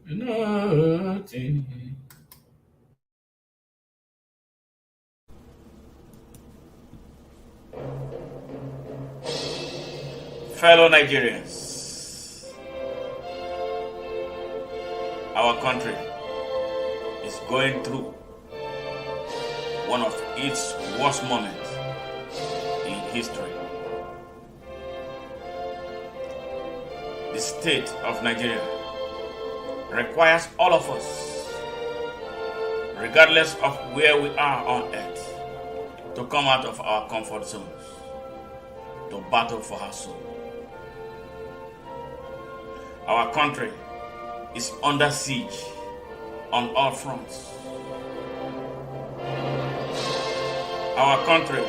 Nothing. Fellow Nigerians, our country is going through one of its worst moments in history. The state of Nigeria requires all of us, regardless of where we are on earth, to come out of our comfort zones, to battle for our soul. Our country is under siege on all fronts. Our country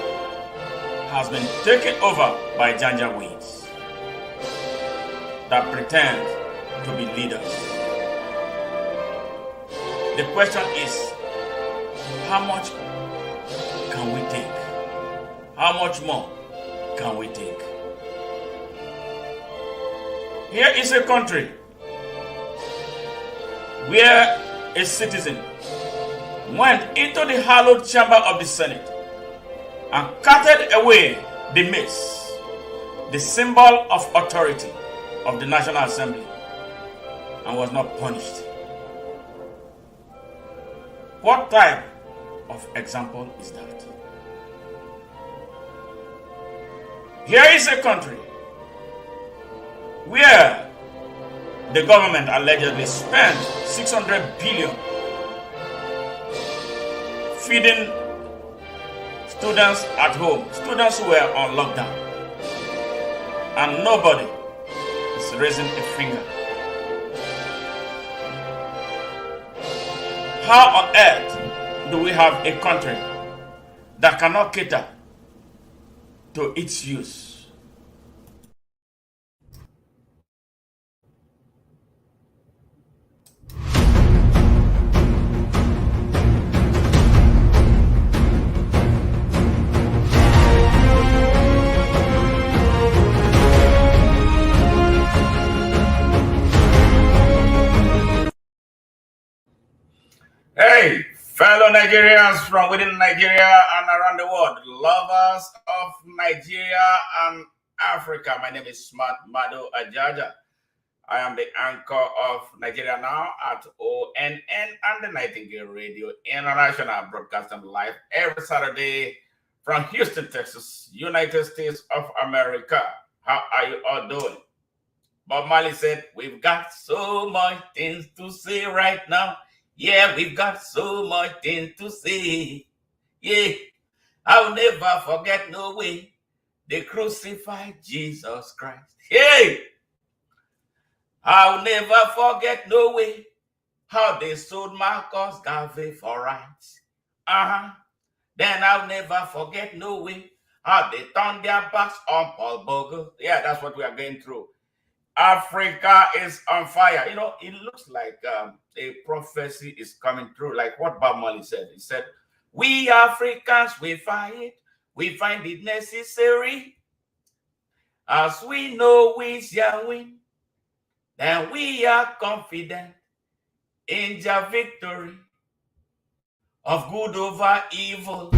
has been taken over by janjaweeds that pretend to be leaders. The question is, how much can we take? How much more can we take? Here is a country where a citizen went into the hallowed chamber of the Senate and carted away the mace, the symbol of authority of the National Assembly, and was not punished. What type of example is that? Here is a country where the government allegedly spent 600 billion feeding students at home, students who were on lockdown, and nobody is raising a finger. How on earth do we have a country that cannot cater to its use? Hey, fellow Nigerians from within Nigeria and around the world, lovers of Nigeria and Africa. My name is Smart Mado Ajaja. I am the anchor of Nigeria Now at ONN and the Nightingale Radio International, broadcasting live every Saturday from Houston, Texas, United States of America. How are you all doing? Bob Marley said, "We've got so much things to say right now. Yeah, we've got so much things to say. Yeah, I'll never forget no way they crucified Jesus Christ. Hey, I'll never forget no way how they sold Marcus Garvey for rights. Then I'll never forget no way how they turned their backs on Paul Bogle. Yeah, that's what we are going through. Africa is on fire. You know, it looks like a prophecy is coming through, like what Bob Marley said. He said, "We Africans, we find it necessary. As we know we shall win, then we are confident in the victory of good over evil."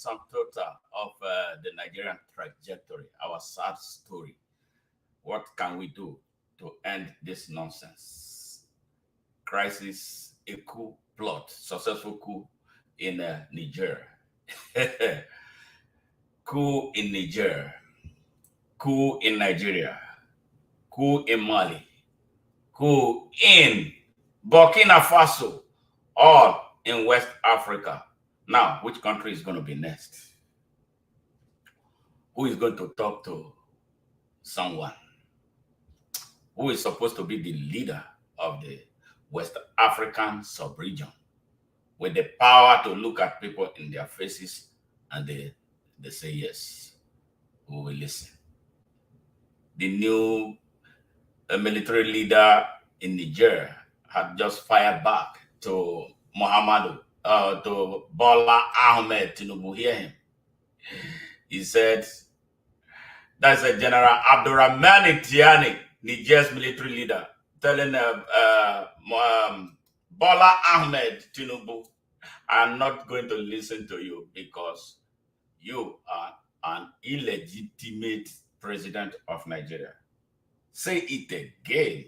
sum total of the Nigerian trajectory, our sad story. What can we do to end this nonsense? Crisis, a coup plot, successful coup in Niger. Coup in Niger, coup in Nigeria, coup in Mali, coup in Burkina Faso, all in West Africa. Now, which country is going to be next? Who is going to talk to someone? Who is supposed to be the leader of the West African sub-region with the power to look at people in their faces and they say yes, we will listen. The new military leader in Niger had just fired back to to Bola Ahmed Tinubu. Hear him. He said, that's a General Abdurrahmani Tiani, Niger's military leader, telling Bola Ahmed Tinubu, I'm not going to listen to you because you are an illegitimate president of Nigeria. Say it again.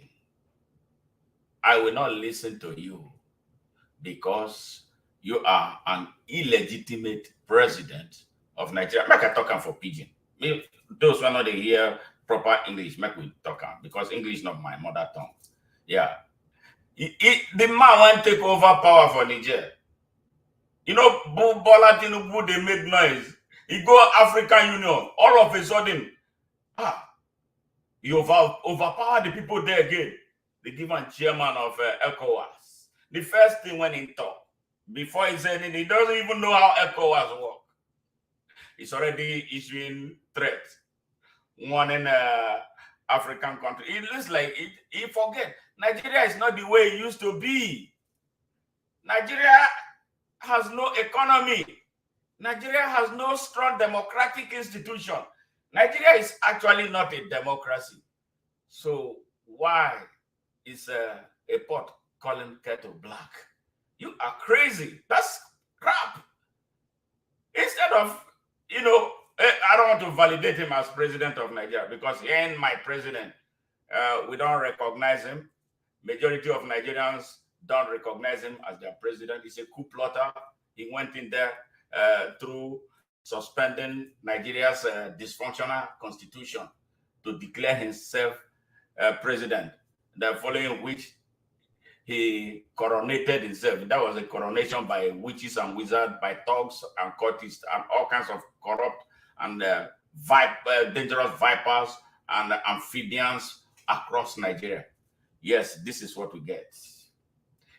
I will not listen to you because you are an illegitimate president of Nigeria. Make I talk for pidgin. Those who are not hear proper English, make we talk because English is not my mother tongue. Yeah. The man won't take over power for Niger. You know, Bola Tinubu, they make noise. He go African Union. All of a sudden, you overpower the people there again. They give him chairman of ECOWAS. The first thing when he talk, before he said anything, he doesn't even know how ECOWAS work. He's already issuing threats. One in African country. It looks like he forget. Nigeria is not the way it used to be. Nigeria has no economy. Nigeria has no strong democratic institution. Nigeria is actually not a democracy. So why is a pot calling kettle black? You are crazy. That's crap. Instead of, I don't want to validate him as president of Nigeria because he ain't my president. We don't recognize him. Majority of Nigerians don't recognize him as their president. He's a coup plotter. He went in there through suspending Nigeria's dysfunctional constitution to declare himself president. The following which he coronated himself. That was a coronation by witches and wizards, by thugs and cultists, and all kinds of corrupt and dangerous vipers and amphibians across Nigeria. Yes, this is what we get.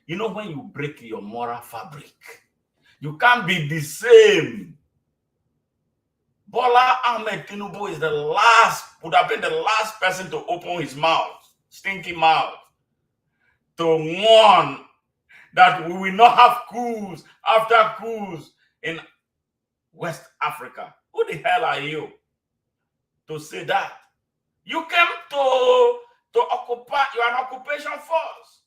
You know, when you break your moral fabric, you can't be the same. Bola Ahmed Tinubu would have been the last person to open his mouth, stinky mouth, to warn that we will not have coups after coups in West Africa. Who the hell are you to say that? You came to occupy, you are an occupation force.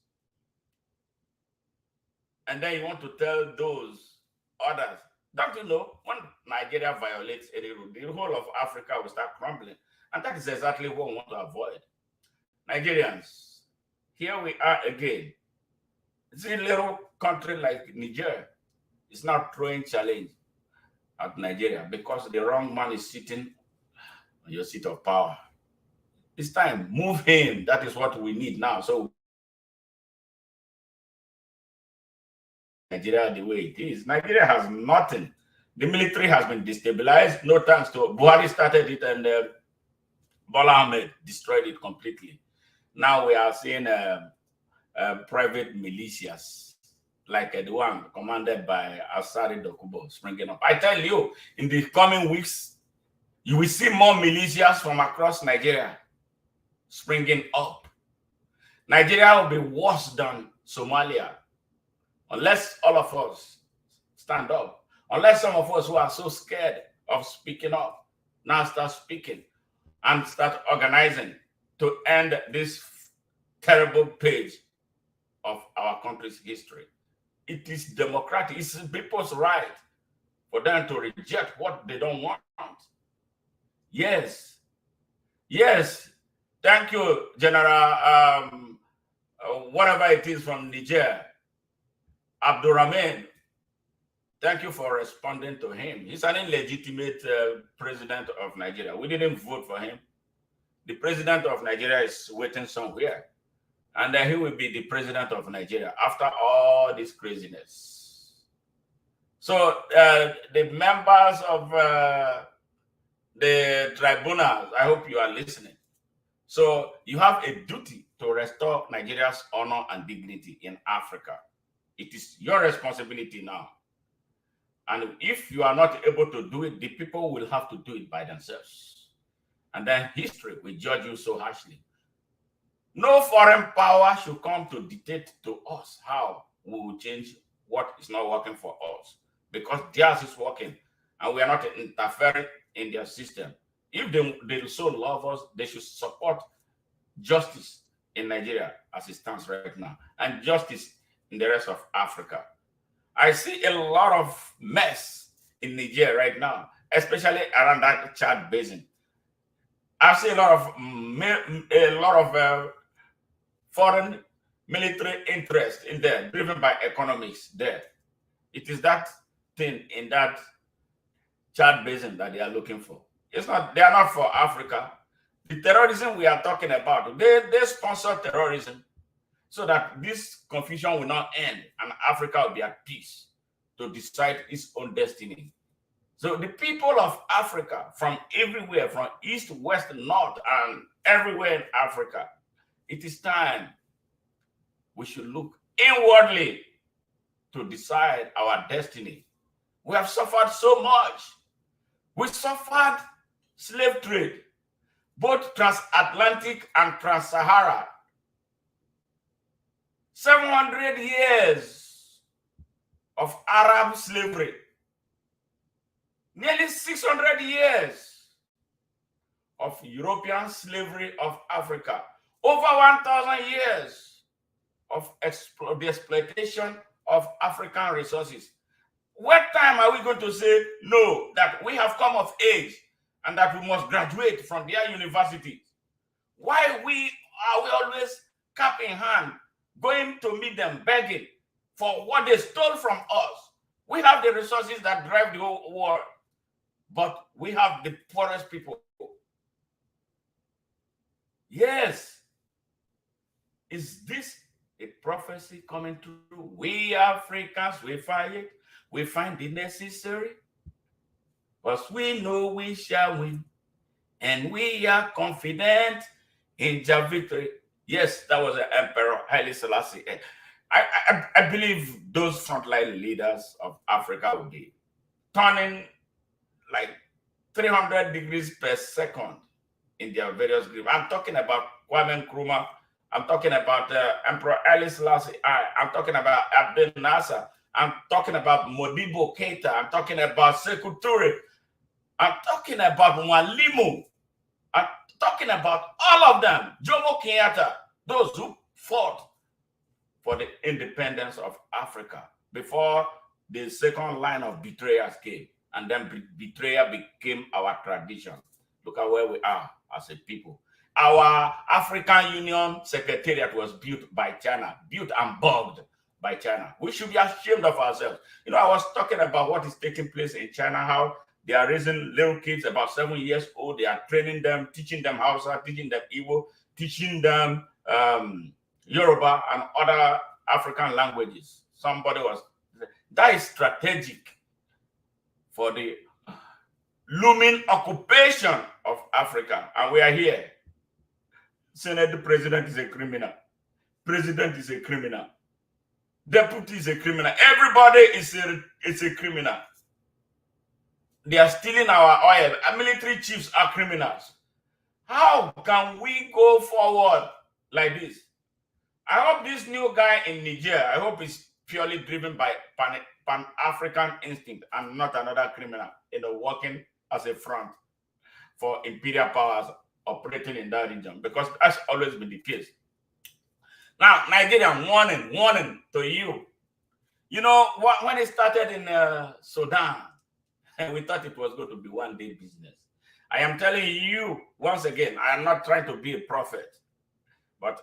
And then you want to tell those others, don't you know, when Nigeria violates any rule, the whole of Africa will start crumbling. And that is exactly what we want to avoid. Nigerians, here we are again. It's a little country like Niger. It's not throwing challenge at Nigeria because the wrong man is sitting on your seat of power. It's time. Move him. That is what we need now. So Nigeria the way it is. Nigeria has nothing. The military has been destabilized. No thanks to Buhari started it and Bola Ahmed destroyed it completely. Now we are seeing private militias like the one commanded by Asari Dokubo springing up. I tell you, in the coming weeks, you will see more militias from across Nigeria springing up. Nigeria will be worse than Somalia unless all of us stand up. Unless some of us who are so scared of speaking up now start speaking and start organizing to end this terrible page of our country's history. It is democratic. It's people's right for them to reject what they don't want. Yes. Yes. Thank you, General, whatever it is from Niger, Abdurrahman. Thank you for responding to him. He's an illegitimate president of Nigeria. We didn't vote for him. The president of Nigeria is waiting somewhere. And then he will be the president of Nigeria after all this craziness. So the members of the tribunals, I hope you are listening. So you have a duty to restore Nigeria's honor and dignity in Africa. It is your responsibility now. And if you are not able to do it, the people will have to do it by themselves. And then history will judge you so harshly. No foreign power should come to dictate to us how we will change what is not working for us, because theirs is working and we are not interfering in their system. If they so love us, they should support justice in Nigeria as it stands right now, and justice in the rest of Africa. I see a lot of mess in Niger right now, especially around that Chad basin. I see a lot of foreign military interest in there, driven by economics there. It is that thing in that Chad basin that they are looking for. It's not, they are not for Africa. The terrorism we are talking about, they sponsor terrorism so that this confusion will not end and Africa will be at peace to decide its own destiny. So the people of Africa, from everywhere, from east, west, north, and everywhere in Africa, it is time we should look inwardly to decide our destiny. We have suffered so much. We suffered slave trade, both transatlantic and trans-Sahara. 700 years of Arab slavery. Nearly 600 years of European slavery of Africa. Over 1,000 years of the exploitation of African resources. What time are we going to say no, that we have come of age and that we must graduate from their universities? Why are we always cap in hand going to meet them begging for what they stole from us? We have the resources that drive the whole world, but we have the poorest people. Yes. Is this a prophecy coming true? We Africans, we fight it. We find it necessary. But we know we shall win. And we are confident in your victory. Yes, that was the Emperor Haile Selassie. I believe those frontline leaders of Africa will be turning like 300 degrees per second in their various groups. I'm talking about Kwame Nkrumah. I'm talking about Emperor Haile Selassie. I'm talking about Abdel Nasser. I'm talking about Modibo Keita. I'm talking about Sekou Touré. I'm talking about Mwalimu. I'm talking about all of them. Jomo Kenyatta, those who fought for the independence of Africa before the second line of betrayers came. And then betrayal became our tradition. Look at where we are as a people. Our African Union Secretariat was built by China, built and bugged by China. We should be ashamed of ourselves. You know, I was talking about what is taking place in China, how they are raising little kids about 7 years old. They are training them, teaching them Hausa, teaching them Igbo, teaching them Yoruba and other African languages. That is strategic for the looming occupation of Africa. And we are here. Senate president is a criminal. President is a criminal. Deputy is a criminal. Everybody is a criminal. They are stealing our oil. Our military chiefs are criminals. How can we go forward like this? I hope this new guy in Niger, I hope he's purely driven by Pan-African instinct and not another criminal, working as a front for imperial powers operating in that region, because that's always been the case. Now, Nigerian, warning to you. You know, when it started in Sudan, And we thought it was going to be one day business. I am telling you once again, I am not trying to be a prophet, but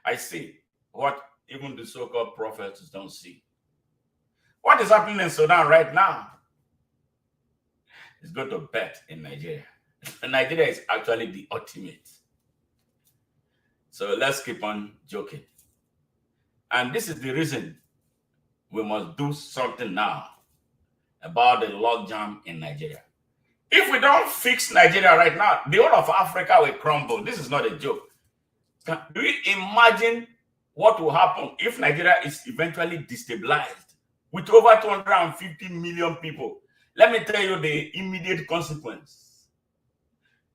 I see what even the so-called prophets don't see. What is happening in Sudan right now is going to bet in Nigeria. Nigeria is actually the ultimate. So let's keep on joking. And this is the reason we must do something now about the logjam in Nigeria. If we don't fix Nigeria right now, the whole of Africa will crumble. This is not a joke. Do you imagine what will happen if Nigeria is eventually destabilized with over 250 million people? Let me tell you the immediate consequence.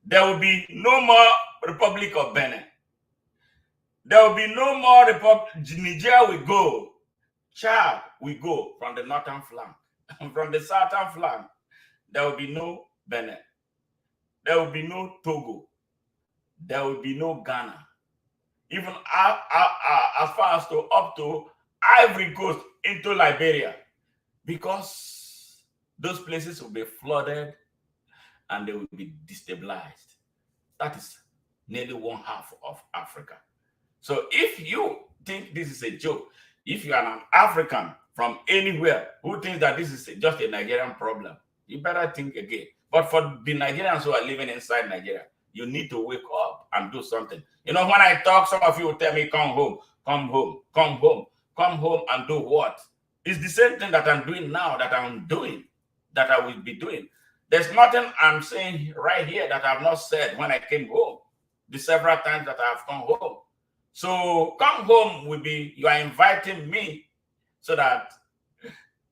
There will be no more Republic of Benin. There will be no more Niger will go. Chad will go from the northern flank. From the southern flank, there will be no Benin. There will be no Togo. There will be no Ghana. Even as far as up to Ivory Coast into Liberia, because those places will be flooded and they will be destabilized. That is nearly one half of Africa. So if you think this is a joke, if you are an African from anywhere who thinks that this is just a Nigerian problem, you better think again. But for the Nigerians who are living inside Nigeria, you need to wake up and do something. You know, when I talk, some of you will tell me, come home, come home, come home, come home and do what? It's the same thing that I'm doing now, that I'm doing, that I will be doing. There's nothing I'm saying right here that I've not said when I came home, the several times that I've come home. So come home will be, you are inviting me so that,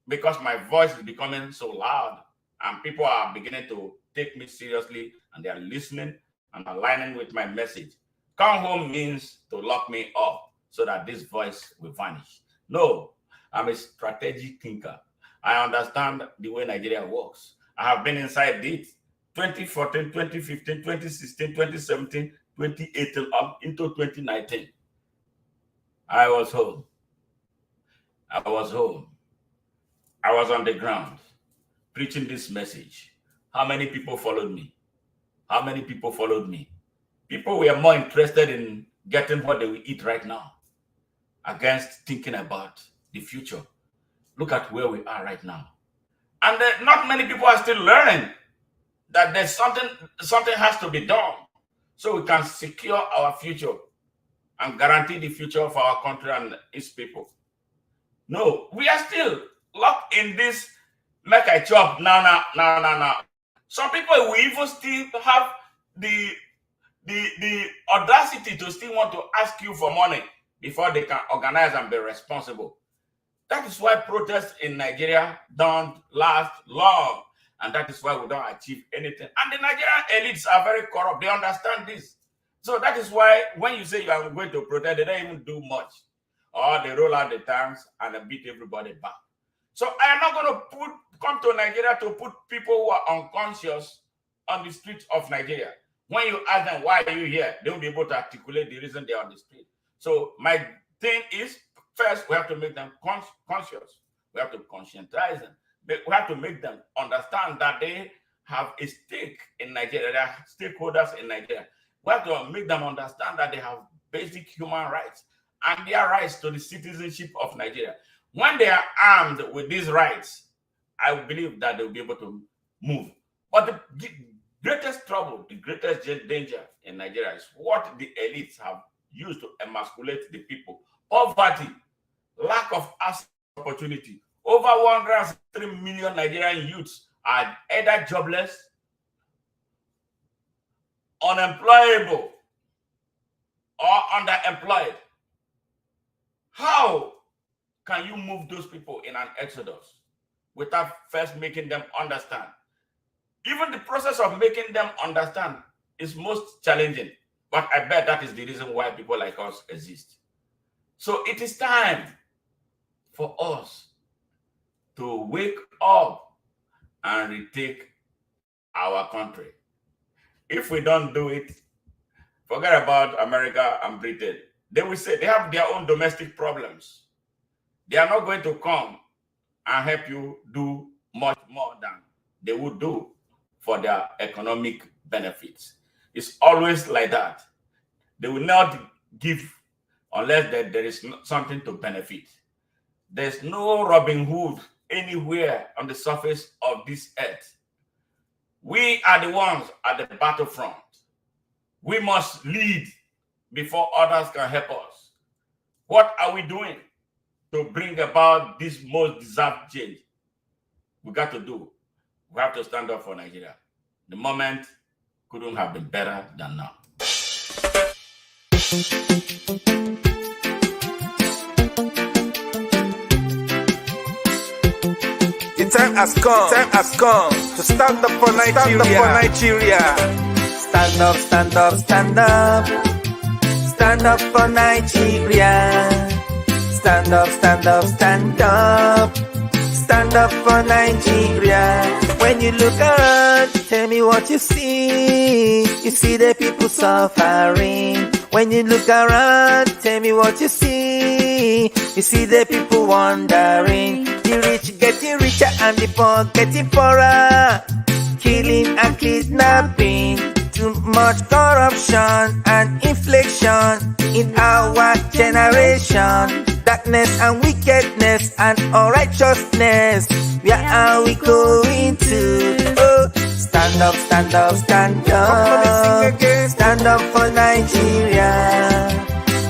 because my voice is becoming so loud and people are beginning to take me seriously and they are listening and aligning with my message. Come home means to lock me up so that this voice will vanish. No, I'm a strategic thinker. I understand the way Nigeria works. I have been inside it 2014, 2015, 2016, 2017, 2018, up into 2019. I was home. I was home. I was on the ground preaching this message. How many people followed me? How many people followed me? People were more interested in getting what they will eat right now against thinking about the future. Look at where we are right now. And not many people are still learning that there's something has to be done so we can secure our future and guarantee the future of our country and its people. No, we are still locked in this make I chop now. Some people will even still have the audacity to still want to ask you for money before they can organize and be responsible. That is why protests in Nigeria don't last long. And that is why we don't achieve anything. And the Nigerian elites are very corrupt. They understand this. So that is why when you say you are going to protest, they don't even do much. Or they roll out the tanks and they beat everybody back. So I am not going to come to Nigeria to put people who are unconscious on the streets of Nigeria. When you ask them, why are you here? They will be able to articulate the reason they are on the street. So my thing is, first, we have to make them conscious. We have to conscientize them. We have to make them understand that they have a stake in Nigeria. They are stakeholders in Nigeria. We have to make them understand that they have basic human rights and their rights to the citizenship of Nigeria. When they are armed with these rights, I believe that they will be able to move. But the greatest trouble, the greatest danger in Nigeria is what the elites have used to emasculate the people. Poverty, lack of access to opportunity. Over 103 million Nigerian youths are either jobless, unemployable, or underemployed. How can you move those people in an exodus without first making them understand? Even the process of making them understand is most challenging, but I bet that is the reason why people like us exist. So it is time for us to wake up and retake our country. If we don't do it, forget about America and Britain. They will say they have their own domestic problems. They are not going to come and help you do much more than they would do for their economic benefits. It's always like that. They will not give unless there is something to benefit. There's no Robin Hood anywhere on the surface of this earth. We are the ones at the battlefront. We must lead before others can help us. What are we doing to bring about this most deserved change? We got to do. We have to stand up for Nigeria. The moment couldn't have been better than now. The time has come to stand up for Nigeria. Stand up, stand up, stand up. Stand up for Nigeria. Stand up, stand up, stand up. Stand up for Nigeria. When you look around, tell me what you see. You see the people suffering. When you look around, tell me what you see. You see the people wandering. The rich getting richer and the poor getting poorer. Killing and kidnapping. Too much corruption and inflation in our generation. Darkness and wickedness and unrighteousness. Where are we going to? Oh, stand up, stand up, stand up. Stand up for Nigeria.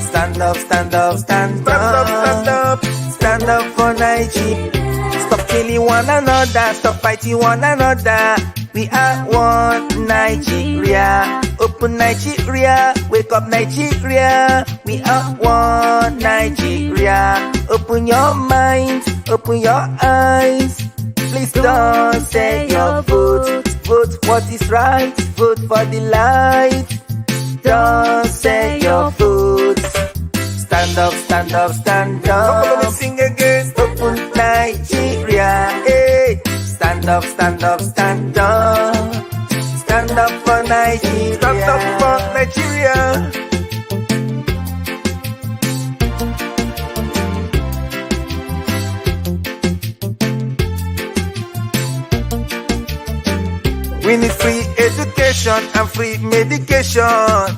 Stand up, stand up, stand up. Stand up for Nigeria. Stop killing one another. Stop fighting one another. We are one Nigeria. Open Nigeria. Wake up Nigeria. We are one Nigeria. Open your mind. Open your eyes. Please don't say your vote. Vote what is right. Vote for the light. Don't say your vote. Stand up, stand up, stand up. Let me sing again. Open Nigeria. Hey. Stand up, stand up, stand up. Stand up for Nigeria. Stand up for Nigeria. We need free education and free medication.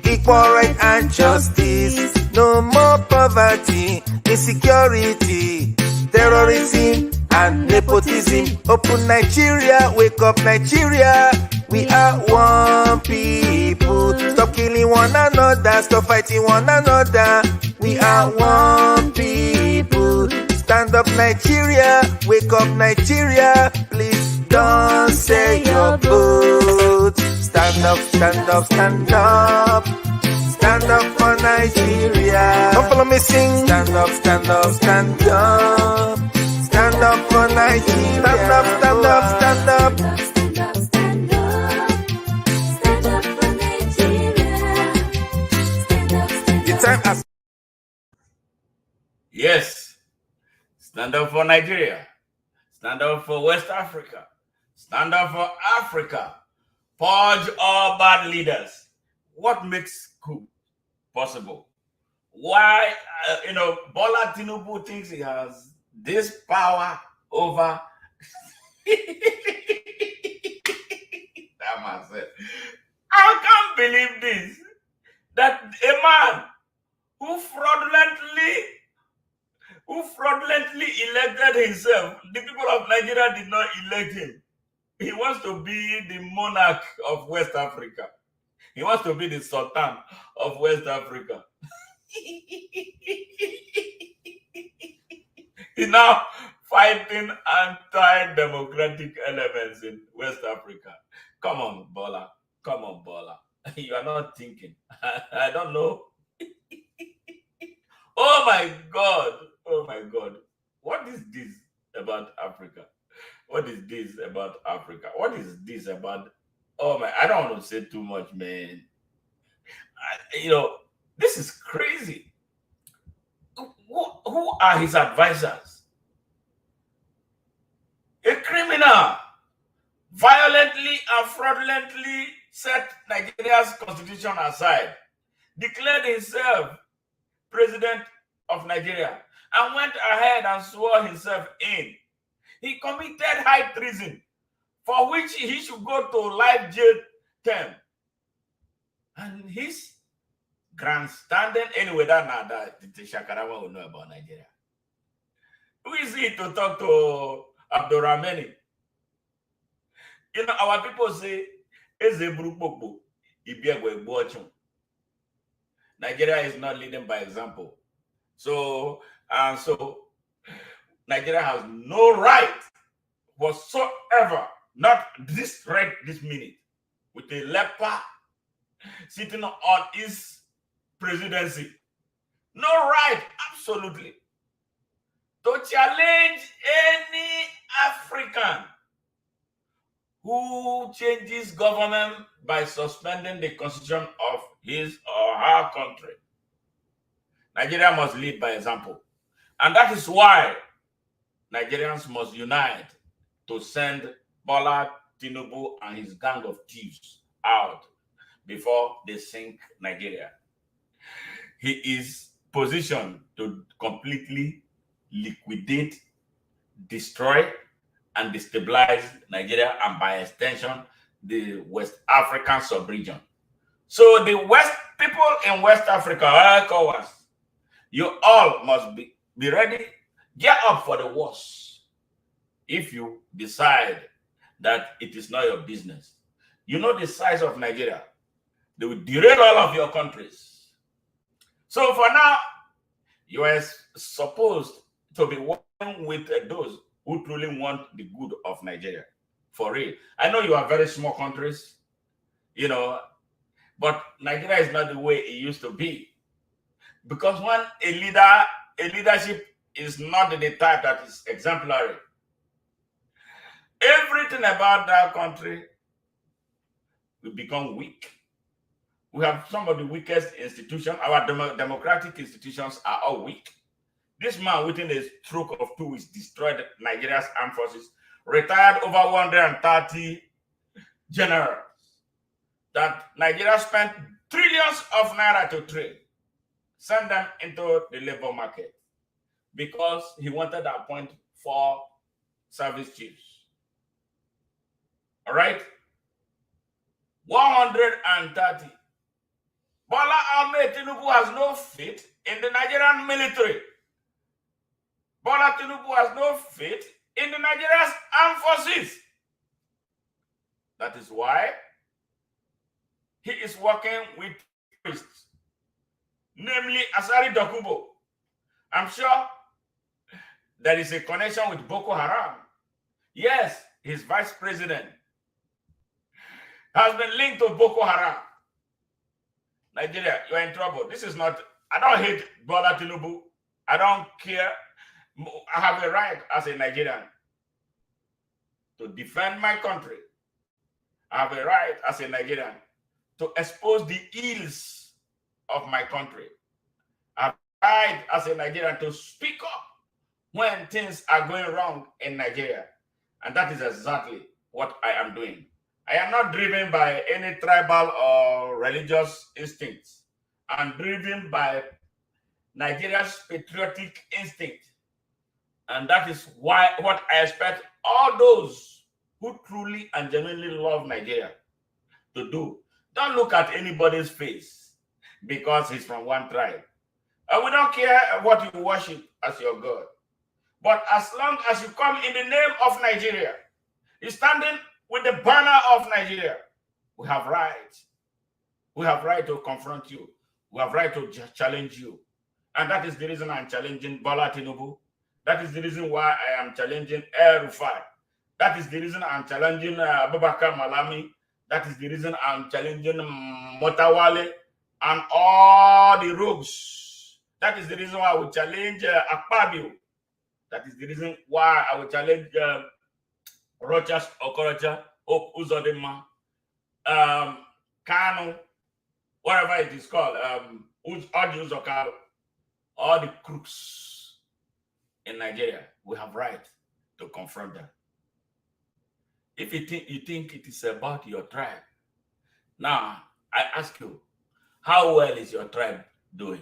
Equal right and justice. No more poverty, insecurity, terrorism and nepotism. Open Nigeria, wake up Nigeria. We are one people. Stop killing one another, stop fighting one another. We are one people. Stand up Nigeria, wake up Nigeria. Please don't say your vote. Stand up, stand up, stand up. Stand up for Nigeria. Don't follow me sing. Stand up, stand up, stand up. Stand up for Nigeria. Stand up, stand up, stand up. Stand up, stand up. Stand up for Nigeria. Stand up, stand up. The time has. Yes. Stand up for Nigeria. Stand up for West Africa. Stand up for Africa. Purge all bad leaders. What makes coup possible? Why, Bola Tinubu thinks he has this power over that man said, I can't believe this. That a man who fraudulently elected himself, the people of Nigeria did not elect him. He wants to be the monarch of West Africa. He wants to be the Sultan of West Africa. He's now fighting anti-democratic elements in West Africa. Come on, Bola. Come on, Bola. You are not thinking. I don't know. Oh my God. Oh my God. What is this about Africa? What is this about Africa? What is this about? Oh my, I don't want to say too much, man. This is crazy. Who are his advisors? A criminal violently and fraudulently set Nigeria's constitution aside, declared himself president of Nigeria, and went ahead and swore himself in. He committed high treason, for which he should go to life jail term. And he's grandstanding anyway. That the Shakarama will know about Nigeria. Who is he to talk to Abdurrahmani? You know, our people say, Nigeria is not leading by example. So Nigeria has no right whatsoever, not this right this minute, with a leper sitting on his presidency. No right, absolutely, to challenge any African who changes government by suspending the constitution of his or her country. Nigeria must lead by example. And that is why Nigerians must unite to send Bola Tinubu and his gang of thieves out before they sink Nigeria. He is positioned to completely liquidate, destroy, and destabilize Nigeria, and by extension, the West African sub-region. So the people in West Africa, ECOWAS, you all must be ready, get up for the worst. If you decide that it is not your business, you know the size of Nigeria, they will derail all of your countries. So for now, you are supposed to be working with those who truly want the good of Nigeria, for real. I know you are very small countries, you know, but Nigeria is not the way it used to be. Because when a leadership is not the type that is exemplary, everything about that country will become weak. We have some of the weakest institutions. Our democratic institutions are all weak. This man, within a stroke of two weeks, destroyed Nigeria's armed forces, retired over 130 generals. That Nigeria spent trillions of naira to train, send them into the labor market because he wanted to appoint 4 service chiefs. All right? 130. Bola Ahmed Tinubu has no faith in the Nigerian military. Bola Tinubu has no faith in the Nigeria's armed forces. That is why he is working with terrorists, namely Asari Dokubo. I'm sure there is a connection with Boko Haram. Yes, his vice president has been linked to Boko Haram. Nigeria, you are in trouble. This is not, I don't hate Bola Tinubu. I don't care. I have a right as a Nigerian to defend my country. I have a right as a Nigerian to expose the ills of my country. I have a right as a Nigerian to speak up when things are going wrong in Nigeria. And that is exactly what I am doing. I am not driven by any tribal or religious instincts. I'm driven by Nigeria's patriotic instinct. And that is why what I expect all those who truly and genuinely love Nigeria to do. Don't look at anybody's face because he's from one tribe. We don't care what you worship as your God. But as long as you come in the name of Nigeria, you're standing with the banner of Nigeria, we have right. We have right to confront you. We have right to challenge you. And that is the reason I'm challenging Bola Tinubu. That is the reason why I am challenging El Rufai. That is the reason I'm challenging Abubakar Malami. That is the reason I'm challenging Motawale and all the rogues. That is the reason why I will challenge Akpabio. That is the reason why I will challenge Rochas Okorocha, Hope Uzodinma, Kanu, whatever it is called, Odi Uzokalo, all the crooks in Nigeria. We have right to confront them. If you think it is about your tribe, now I ask you, how well is your tribe doing?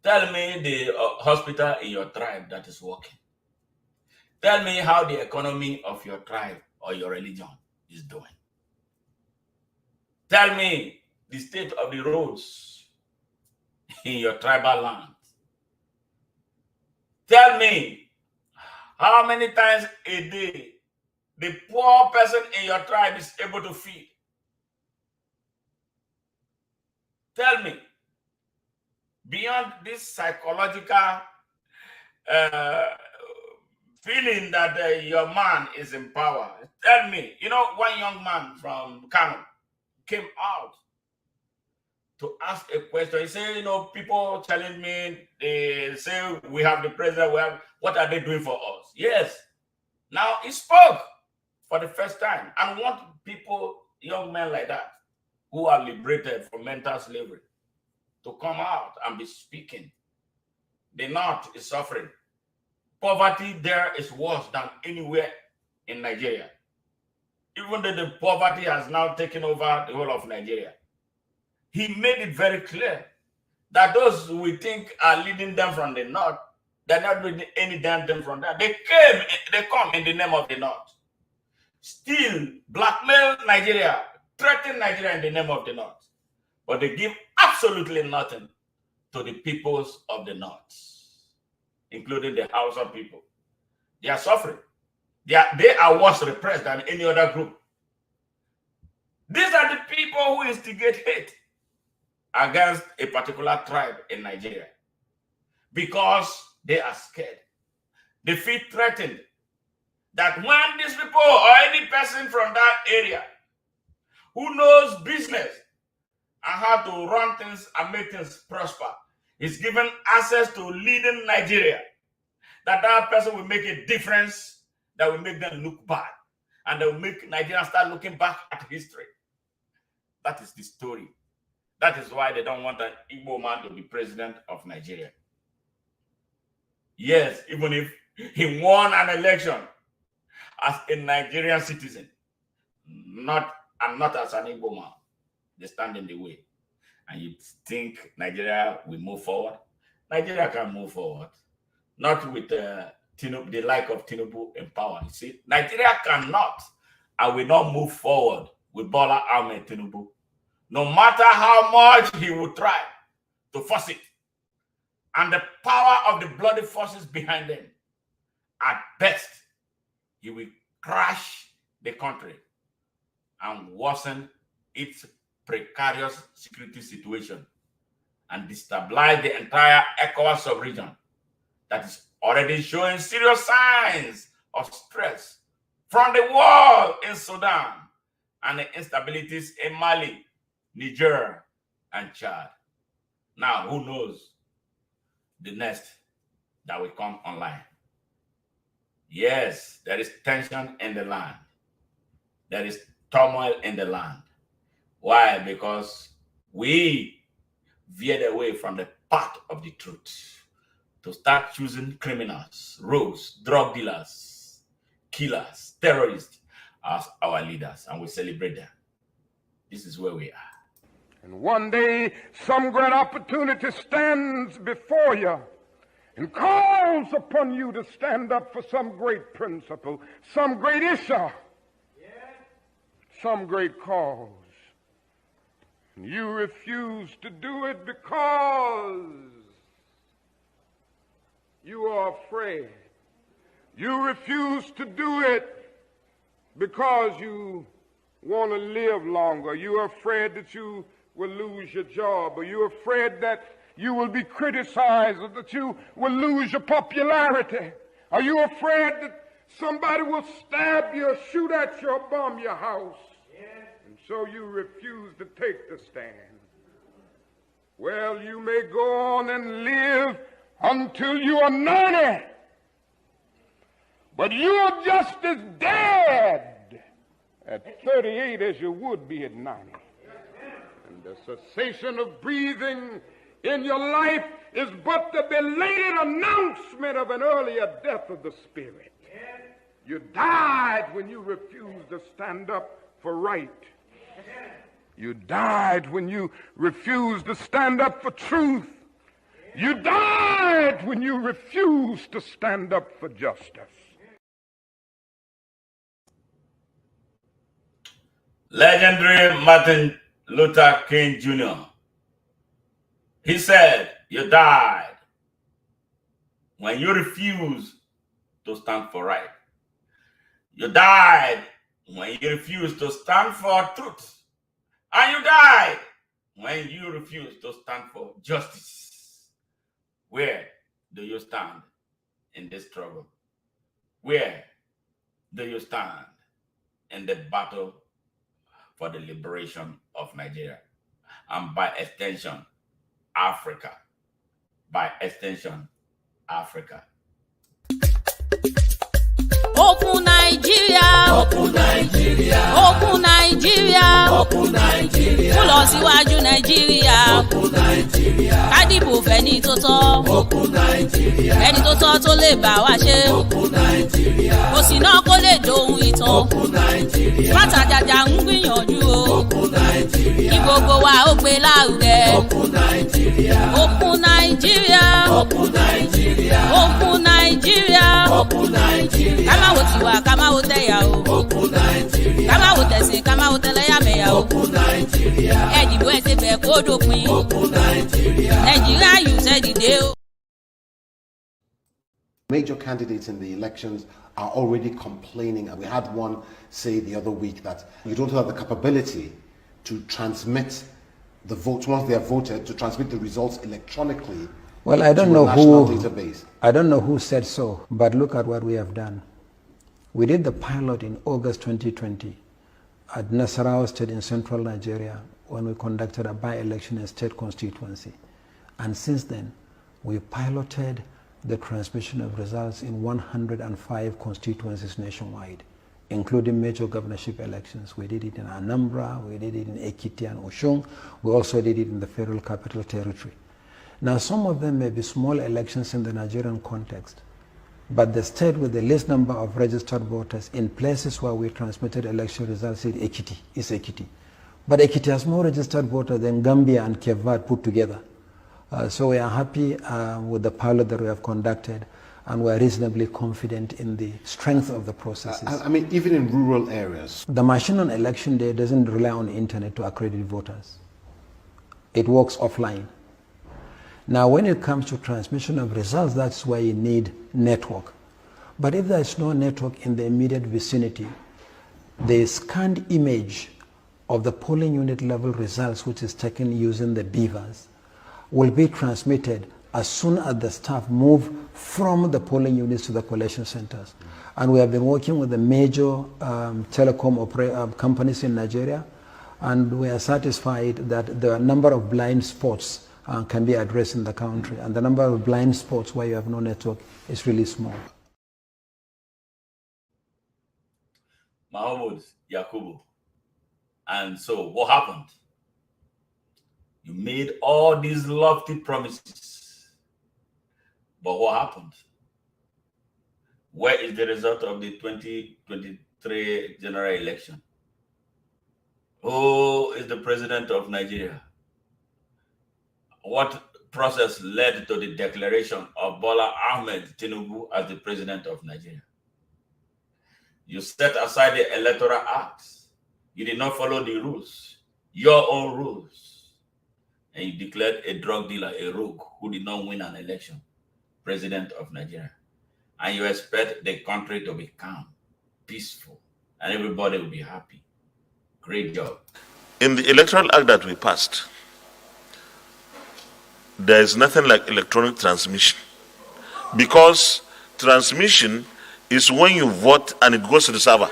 Tell me the hospital in your tribe that is working. Tell me how the economy of your tribe or your religion is doing. Tell me the state of the roads in your tribal land. Tell me how many times a day the poor person in your tribe is able to feed. Tell me, beyond this psychological feeling that your man is in power, tell me, one young man from Kano came out to ask a question. He said, people telling me, they say we have the president, what are they doing for us? Yes. Now he spoke for the first time and want people, young men like that, who are liberated from mental slavery, to come out and be speaking. The North is suffering. Poverty there is worse than anywhere in Nigeria. Even though the poverty has now taken over the whole of Nigeria. He made it very clear that those we think are leading them from the North, they're not doing any damn thing from that. They come in the name of the North. Still blackmail Nigeria, threaten Nigeria in the name of the North. But they give absolutely nothing to the peoples of the North, including the Hausa people. They are suffering. They are worse repressed than any other group. These are the people who instigate hate against a particular tribe in Nigeria because they are scared. They feel threatened that when these people or any person from that area who knows business and how to run things and make things prosper is given access to leading Nigeria, that person will make a difference that will make them look bad, and they will make Nigeria start looking back at history. That is the story. That is why they don't want an Igbo man to be president of Nigeria. Yes, even if he won an election as a Nigerian citizen, not as an Igbo man, they stand in the way. And you think Nigeria will move forward? Nigeria can move forward, not with Tinubu, the like of Tinubu in power. You see, Nigeria cannot and will not move forward with Bola Ahmed Tinubu, no matter how much he will try to force it. And the power of the bloody forces behind them, at best, he will crash the country and worsen its precarious security situation and destabilize the entire ECOWAS sub-region that is already showing serious signs of stress from the war in Sudan and the instabilities in Mali, Niger, and Chad. Now, who knows the next that will come online? Yes, there is tension in the land. There is turmoil in the land. Why? Because we veered away from the path of the truth to start choosing criminals, rogues, drug dealers, killers, terrorists as our leaders, and we celebrate them. This is where we are. And one day, some great opportunity stands before you and calls upon you to stand up for some great principle, some great issue, some great cause. And you refuse to do it because you are afraid. You refuse to do it because you want to live longer. You're afraid that you will lose your job, or you're afraid that you will be criticized, or that you will lose your popularity. Are you afraid that somebody will stab you or shoot at you or bomb your house? And so you refuse to take the stand. Well, you may go on and live until you are 90, but you're just as dead at 38 as you would be at 90. And the cessation of breathing in your life is but the belated announcement of an earlier death of the spirit. You died when you refused to stand up for right. You died when you refused to stand up for truth. You died when you refused to stand up for justice. Legendary Martin Luther King Jr. He said, "You died when you refused to stand for right. You died when you refused to stand for truth. And you died when you refused to stand for justice." Where do you stand in this struggle? Where do you stand in the battle for the liberation of Nigeria? And by extension, Africa. By extension, Africa. Okun Nigeria, Okun Nigeria, Okun Nigeria, Okun Nigeria. Fún lọ síwájú Nàìjíríà, Okun Nigeria. Kádìbò fẹ́ni tó tọ́, Okun Nigeria. Ẹni tó tọ́ tó lè bá wa ṣe, Okun Nigeria. Kò sí náà kó lè dohun ìtàn, Okun Nigeria. Fátàjàjà ń gbìyànjú o, Okun Nigeria. Kí gbogbo wa ó gbé lárugẹ, Okun Nigeria. Okun Nigeria, Okun Nigeria, Okun Nigeria, Okun Nigeria. Ká má wo tiwa, ká má wo tẹ̀yà o, Okun Nigeria. Ká má wo tẹ̀sìn, ká má wo tẹ̀lẹ́yàmẹ̀yà o, Okun Nigeria. Ẹ dìbò ẹ ṣe bẹ̀ kó dópin, Okun Nigeria. Nigeria yóò ṣe dìde o. Major candidates in the elections are already complaining, and we had one say the other week that you don't have the capability to transmit the votes once they are voted, to transmit the results electronically. Well, I don't know national who database. I don't know who said so, but look at what we have done. We did the pilot in August 2020 at Nasarawa State in central Nigeria when we conducted a by-election in state constituency. And since then, we piloted the transmission of results in 105 constituencies nationwide, including major governorship elections. We did it in Anambra, we did it in Ekiti and Oshun, we also did it in the Federal Capital Territory. Now, some of them may be small elections in the Nigerian context, but the state with the least number of registered voters in places where we transmitted election results is Ekiti. But Ekiti has more registered voters than Gambia and Cape Verde put together. So we are happy with the pilot that we have conducted, and we are reasonably confident in the strength of the processes. I mean, even in rural areas. The machine on election day doesn't rely on the internet to accredit voters. It works offline. Now, when it comes to transmission of results, that's why you need network. But if there is no network in the immediate vicinity, the scanned image of the polling unit level results, which is taken using the beavers, will be transmitted as soon as the staff move from the polling units to the collation centers. And we have been working with the major telecom companies in Nigeria, and we are satisfied that the number of blind spots can be addressed in the country, and the number of blind spots where you have no network is really small. Mahmoud Yakubu. And so what happened? You made all these lofty promises. But what happened? Where is the result of the 2023 general election? Who is the president of Nigeria? What process led to the declaration of Bola Ahmed Tinubu as the president of Nigeria? You set aside the Electoral Act. You did not follow the rules, your own rules. And you declared a drug dealer a rogue who did not win an election, president of Nigeria. And you expect the country to be calm, peaceful, and everybody will be happy. Great job. In the Electoral Act that we passed, there is nothing like electronic transmission, because transmission is when you vote and it goes to the server.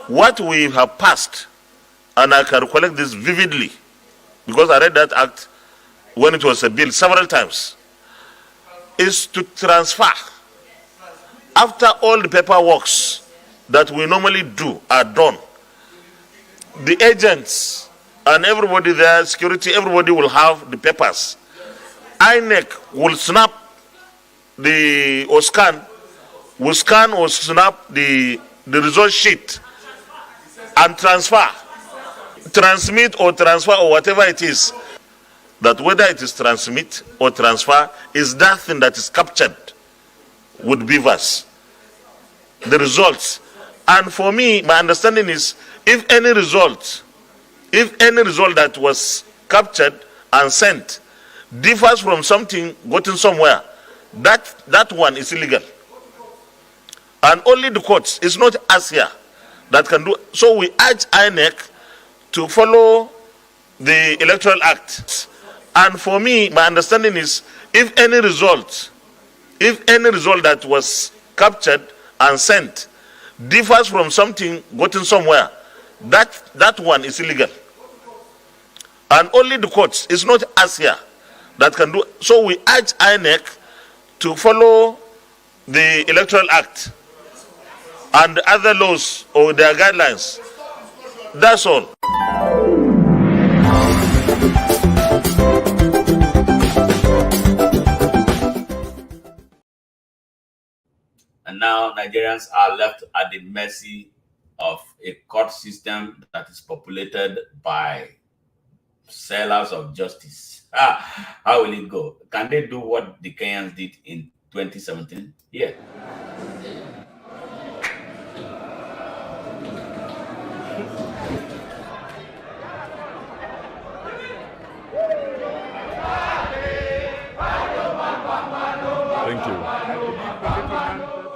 What we have passed, and I can recollect this vividly, because I read that act when it was a bill several times, is to transfer, after all the paperwork that we normally do are done, the agents and everybody there, security, everybody will have the papers. INEC will snap or scan or snap the result sheet and transmit or transfer or whatever it is. That whether it is transmit or transfer is that thing that is captured with beavers, the results. And for me, my understanding is if any result that was captured and sent differs from something gotten somewhere, that one is illegal. And only the courts, it's not us here that can do. So we urge INEC to follow the Electoral Act. And for me, my understanding is if any result that was captured and sent differs from something gotten somewhere, that one is illegal. And only the courts, it's not us here that can do. So we urge INEC to follow the Electoral Act and other laws or their guidelines. That's all. And now Nigerians are left at the mercy of a court system that is populated by sellers of justice. How will it go? Can they do what the Kenyans did in 2017? Yeah. Thank you.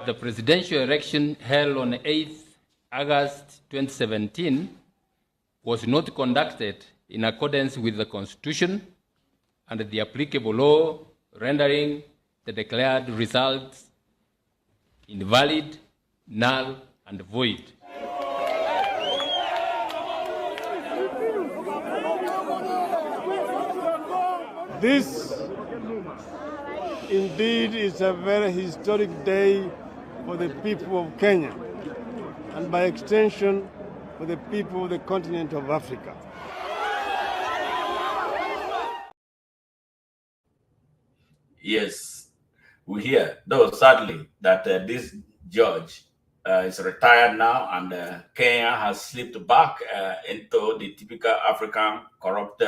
The presidential election held on 8th August 2017 was not conducted in accordance with the Constitution and the applicable law, rendering the declared results invalid, null, and void. This indeed is a very historic day for the people of Kenya, and by extension, for the people of the continent of Africa. Yes, we hear, though sadly, that this judge is retired now, and Kenya has slipped back into the typical African corrupt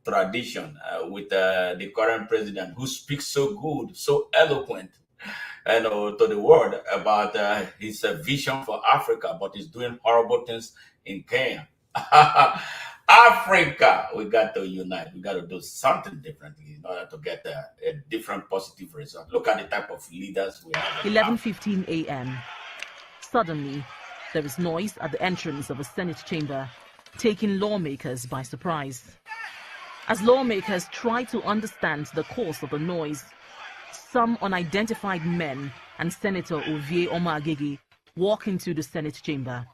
tradition with the current president, who speaks so good, so eloquent, to the world about his vision for Africa, but is doing horrible things in Kenya. Africa, we got to unite. We got to do something differently in order to get a different positive result. Look at the type of leaders we have. 11:15 a.m. Suddenly, there is noise at the entrance of a Senate chamber, taking lawmakers by surprise. As lawmakers try to understand the cause of the noise, some unidentified men and Senator Ovie Omagegi walk into the Senate chamber.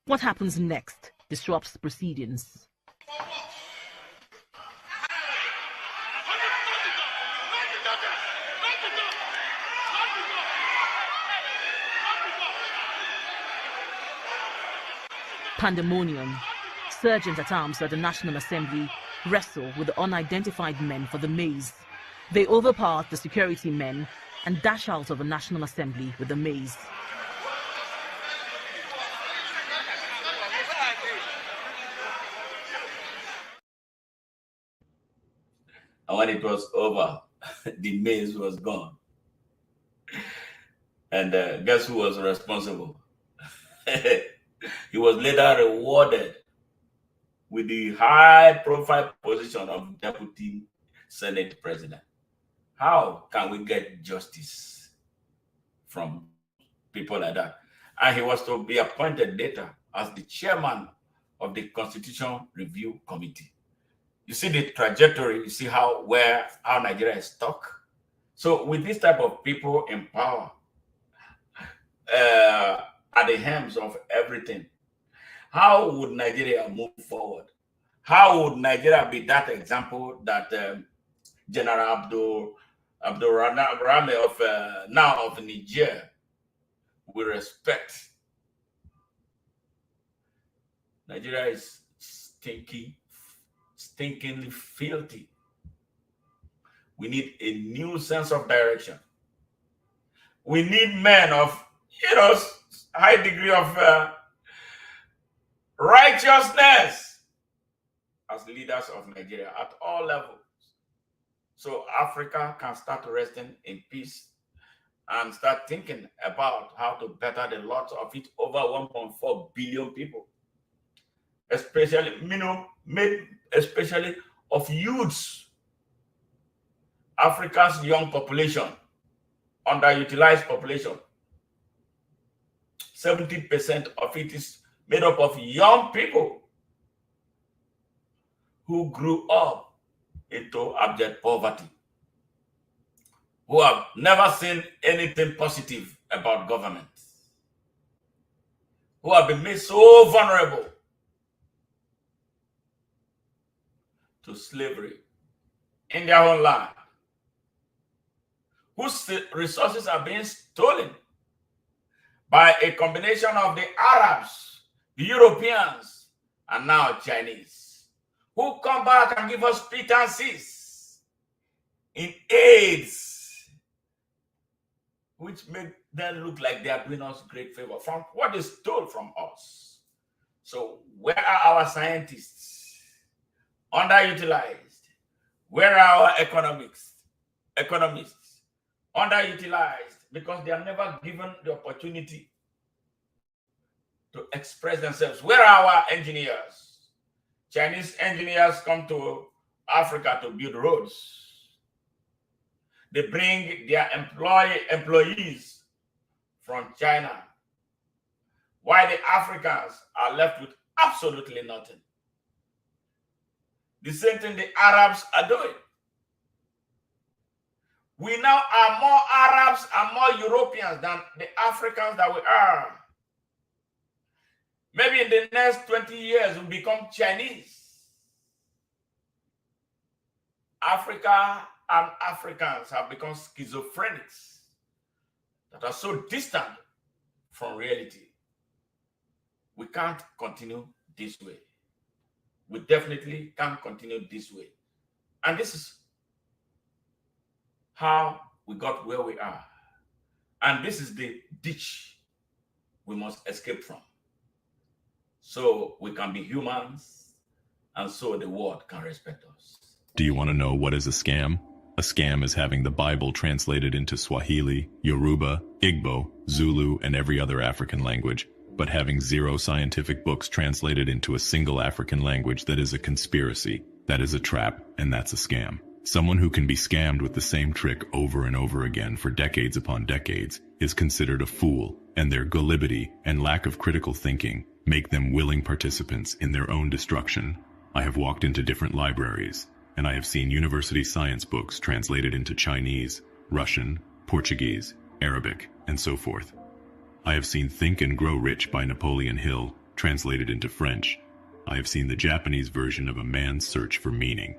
What happens next disrupts proceedings. Pandemonium. Sergeants at arms at the National Assembly wrestle with the unidentified men for the maize. They overpower the security men and dash out of the National Assembly with the maize. And when it was over, the maize was gone. And guess who was responsible? He was later rewarded with the high-profile position of Deputy Senate President. How can we get justice from people like that? And he was to be appointed later as the chairman of the Constitution Review Committee. You see the trajectory, you see how Nigeria is stuck. So with this type of people in power, at the helms of everything, how would Nigeria move forward? How would Nigeria be that example that General Abdul Rame of Niger will respect? Nigeria is stinkingly filthy. We need a new sense of direction. We need men of, high degree of righteousness as leaders of Nigeria at all levels. So Africa can start resting in peace and start thinking about how to better the lot of its over 1.4 billion people. especially, especially of youths, Africa's young population, underutilized population. 70% of it is made up of young people who grew up into abject poverty, who have never seen anything positive about government, who have been made so vulnerable to slavery in their own land, whose resources are being stolen by a combination of the Arabs, the Europeans, and now Chinese, who come back and give us pittance in aids, which make them look like they are doing us great favor from what is stole from us. So where are our scientists? Underutilized. Where are our economists? Underutilized because they are never given the opportunity to express themselves. Where are our engineers? Chinese engineers come to Africa to build roads. They bring their employees from China, while the Africans are left with absolutely nothing. The same thing the Arabs are doing. We now are more Arabs and more Europeans than the Africans that we are. Maybe in the next 20 years, we'll become Chinese. Africa and Africans have become schizophrenics that are so distant from reality. We can't continue this way. We definitely can't continue this way. And this is how we got where we are. And this is the ditch we must escape from, so we can be humans and so the world can respect us. Do you want to know what is a scam? A scam is having the Bible translated into Swahili, Yoruba, Igbo, Zulu, and every other African language, but having 0 scientific books translated into a single African language. That is a conspiracy, that is a trap, and that's a scam. Someone who can be scammed with the same trick over and over again for decades upon decades is considered a fool, and their gullibility and lack of critical thinking make them willing participants in their own destruction. I have walked into different libraries, and I have seen university science books translated into Chinese, Russian, Portuguese, Arabic, and so forth. I have seen Think and Grow Rich by Napoleon Hill translated into French. I have seen the Japanese version of A Man's Search for Meaning.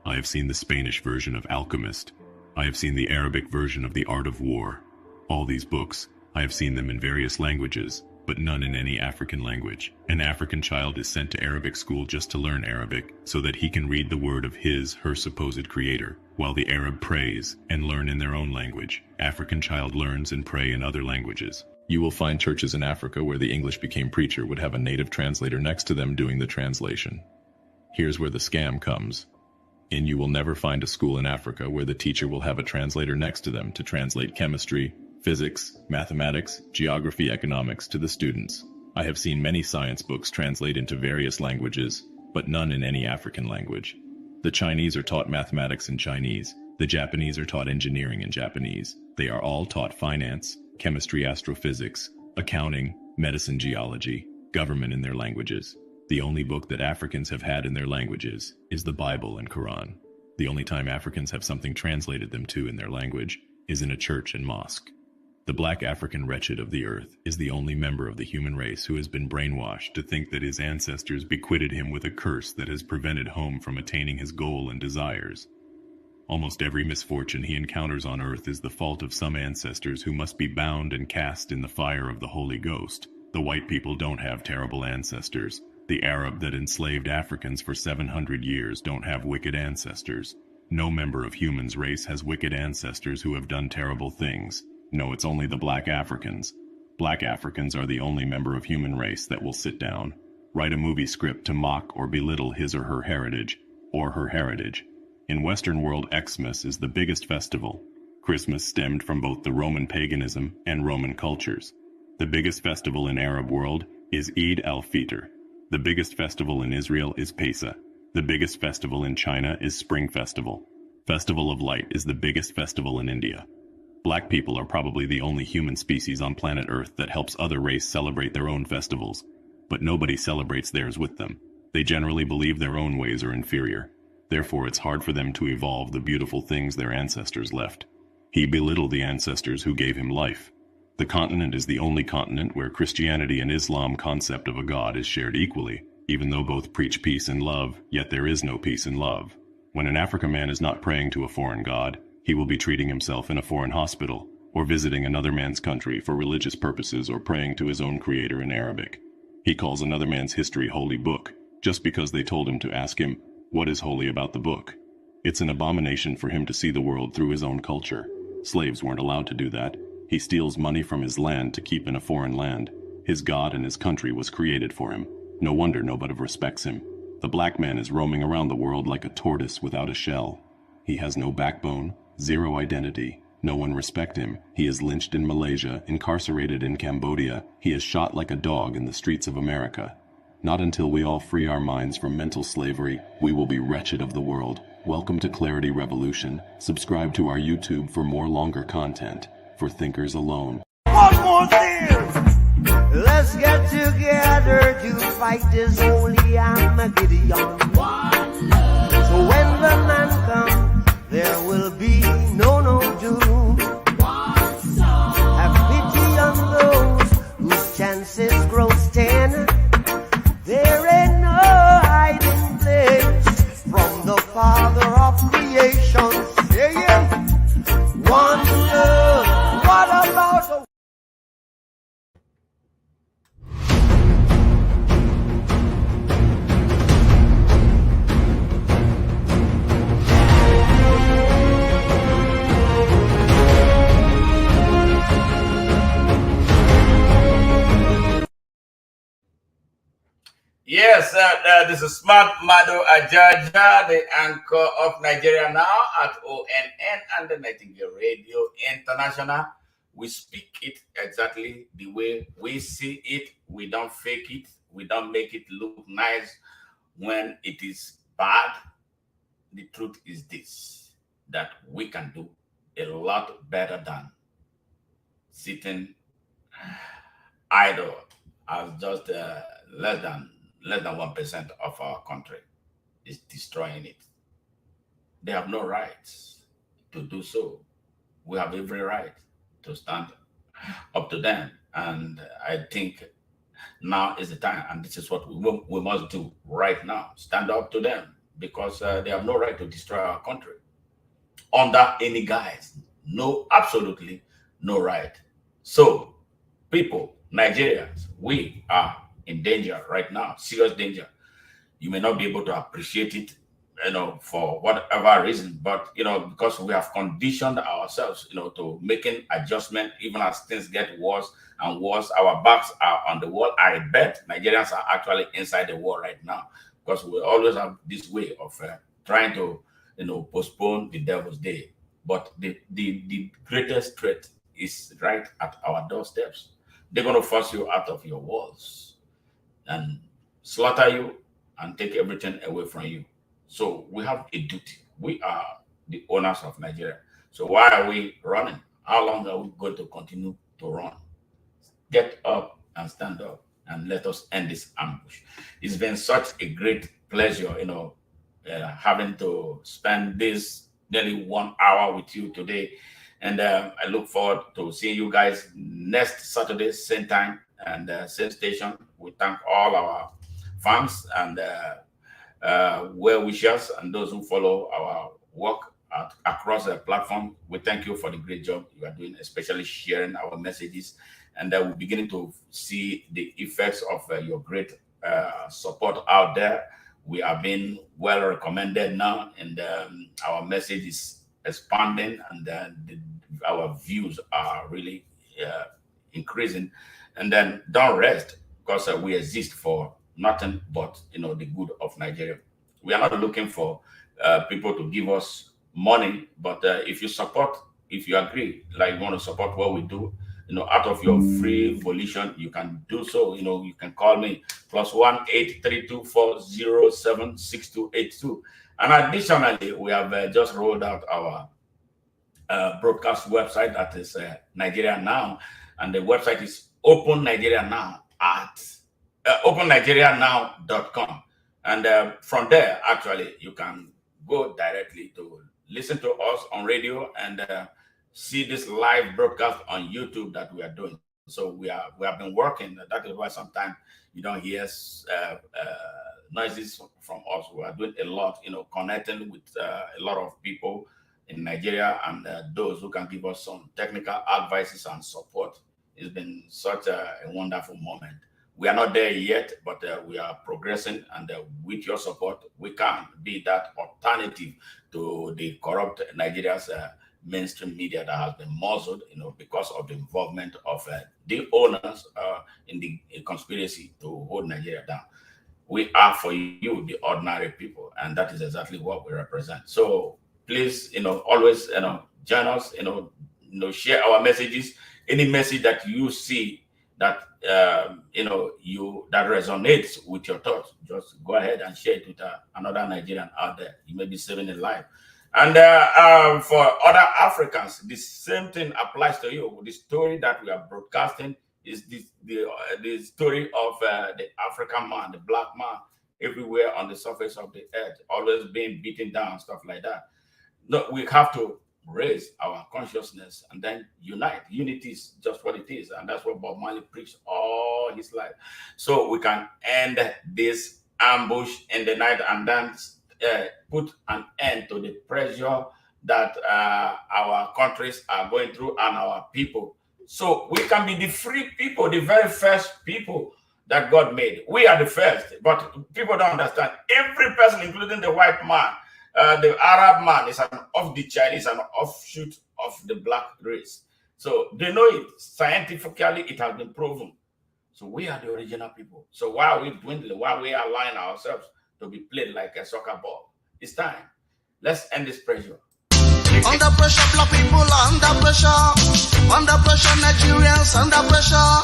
I have seen the Spanish version of Alchemist. I have seen the Arabic version of The Art of War. All these books, I have seen them in various languages, but none in any African language. An African child is sent to Arabic school just to learn Arabic, so that he can read the word of her supposed creator, while the Arab prays and learn in their own language. African child learns and pray in other languages. You will find churches in Africa where the English became preacher would have a native translator next to them doing the translation. Here's where the scam comes. And you will never find a school in Africa where the teacher will have a translator next to them to translate chemistry, physics, mathematics, geography, economics to the students. I have seen many science books translate into various languages, but none in any African language. The Chinese are taught mathematics in Chinese. The Japanese are taught engineering in Japanese. They are all taught finance, chemistry, astrophysics, accounting, medicine, geology, government in their languages. The only book that Africans have had in their languages is the Bible and Quran. The only time Africans have something translated them to in their language is in a church and mosque. The black African wretched of the earth is the only member of the human race who has been brainwashed to think that his ancestors bequeathed him with a curse that has prevented him from attaining his goal and desires. Almost every misfortune he encounters on earth is the fault of some ancestors who must be bound and cast in the fire of the Holy Ghost. The white people don't have terrible ancestors. The Arab that enslaved Africans for 700 years don't have wicked ancestors. No member of humans race has wicked ancestors who have done terrible things. No, it's only the black Africans. Black Africans are the only member of human race that will sit down, write a movie script to mock or belittle his or her heritage, In Western world, Xmas is the biggest festival. Christmas stemmed from both the Roman paganism and Roman cultures. The biggest festival in Arab world is Eid al-Fitr. The biggest festival in Israel is Pesach. The biggest festival in China is Spring Festival. Festival of Light is the biggest festival in India. Black people are probably the only human species on planet Earth that helps other races celebrate their own festivals, but nobody celebrates theirs with them. They generally believe their own ways are inferior. Therefore, it's hard for them to evolve the beautiful things their ancestors left. He belittled the ancestors who gave him life. The continent is the only continent where Christianity and Islam concept of a God is shared equally. Even though both preach peace and love, yet there is no peace and love. When an African man is not praying to a foreign God, he will be treating himself in a foreign hospital, or visiting another man's country for religious purposes, or praying to his own creator in Arabic. He calls another man's history holy book, just because they told him to ask him, what is holy about the book? It's an abomination for him to see the world through his own culture. Slaves weren't allowed to do that. He steals money from his land to keep in a foreign land. His God and his country was created for him. No wonder nobody respects him. The black man is roaming around the world like a tortoise without a shell. He has no backbone, zero identity. No one respects him. He is lynched in Malaysia, incarcerated in Cambodia. He is shot like a dog in the streets of America. Not until we all free our minds from mental slavery, we will be wretched of the world. Welcome to Clarity Revolution. Subscribe to our YouTube for more longer content. For thinkers alone. One more thing! Let's get together to fight this holy Armageddon. So when the man comes, there will be no doom. Have pity on those whose chances grow 10. There ain't no hiding place from the Father of creation. Saying, one love, what about the Yes, this is Smart Mado Ajaja, the anchor of Nigeria Now at ONN and the Nightingale Radio International. We speak it exactly the way we see it. We don't fake it. We don't make it look nice when it is bad. The truth is this, that we can do a lot better than sitting idle as just less than 1% of our country is destroying it. They have no rights to do so. We have every right to stand up to them. And I think now is the time, and this is what we must do right now. Stand up to them, because they have no right to destroy our country under any guise. No, absolutely no right. So, people, Nigerians, we are in danger right now, serious danger. You may not be able to appreciate it, for whatever reason, but, because we have conditioned ourselves, to making adjustment, even as things get worse and worse, our backs are on the wall. I bet Nigerians are actually inside the wall right now, because we always have this way of trying to, postpone the devil's day. But the greatest threat is right at our doorsteps. They're going to force you out of your walls and slaughter you and take everything away from you. So we have a duty. We are the owners of Nigeria. So why are we running? How long are we going to continue to run? Get up and stand up and let us end this ambush. It's been such a great pleasure, having to spend this nearly 1 hour with you today. And I look forward to seeing you guys next Saturday, same time and same station. We thank all our fans and well-wishers and those who follow our work across the platform. We thank you for the great job you are doing, especially sharing our messages. And we're beginning to see the effects of your great support out there. We are being well recommended now, and our message is expanding, and our views are really increasing. And then don't rest, because we exist for nothing but the good of Nigeria. We are not looking for people to give us money, but if you support, if you agree, like you want to support what we do, out of your free volition, you can do so. You can call me +1 83240768282. And additionally, we have just rolled out our broadcast website that is Nigeria Now, and the website is OpenNigeriaNow at OpenNigeriaNow.com. And from there, actually, you can go directly to listen to us on radio and see this live broadcast on YouTube that we are doing. So we have been working. That is why sometimes you don't hear noises from us. We are doing a lot, connecting with a lot of people in Nigeria and those who can give us some technical advices and support. It's been such a wonderful moment. We are not there yet, but we are progressing, and with your support, we can be that alternative to the corrupt Nigeria's mainstream media that has been muzzled, because of the involvement of the owners in the conspiracy to hold Nigeria down. We are for you, the ordinary people, and that is exactly what we represent. So please, always, join us, share our messages. Any message that you see that that resonates with your thoughts, just go ahead and share it with another Nigerian out there. You may be saving a life. And for other Africans, the same thing applies to you. The story that we are broadcasting is the story of the African man, the black man, everywhere on the surface of the earth, always being beaten down, stuff like that. No, we have to raise our consciousness and then unite. Unity is just what it is, and that's what Bob Marley preached all his life. So we can end this ambush in the night and then put an end to the pressure that our countries are going through and our people. So we can be the free people, the very first people that God made. We are the first, but people don't understand. Every person, including the white man, the Arab man, is an of the Chinese, an offshoot of the black race. So they know it. Scientifically, it has been proven. So we are the original people. So why are we dwindling? Why are we allowing ourselves to be played like a soccer ball? It's time. Let's end this pressure. Under pressure, black people under pressure. Under pressure, Nigerians under pressure.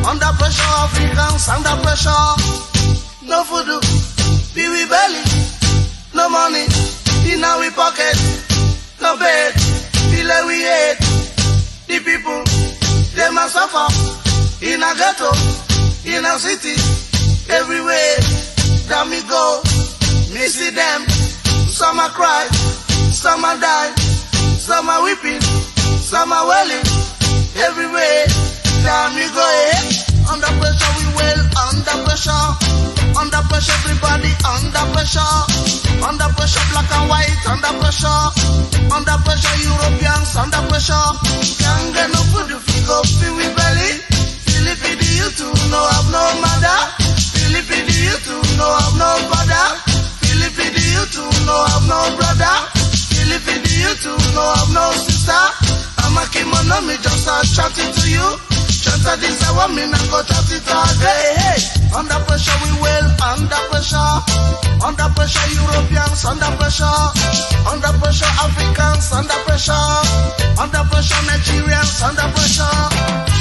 Under pressure, Africans under pressure. No food, be we belly. No money in our pocket. No bed, feel like we hate. The people, they must suffer. In a ghetto, in a city, everywhere that me go, me see them. Some are cry, some are die, some are weeping, some are wailing. Everywhere that me go, under pressure we well, under pressure. Under pressure, everybody under pressure. Under pressure, black and white, under pressure. Under pressure, Europeans under pressure. Can't get no food if you go feel we belly. Philippine, you too, no have no mother. Philippine, you too, no have no father. Philippine, you too, no have no brother. Philippine, you too, no have no sister. I'm a kimono, me just start chatting to you. Chanta this I want me now go chat it all day. Hey, under pressure we well, under pressure. Under pressure Europeans, under pressure. Under pressure Africans, under pressure. Under pressure Nigerians, under pressure.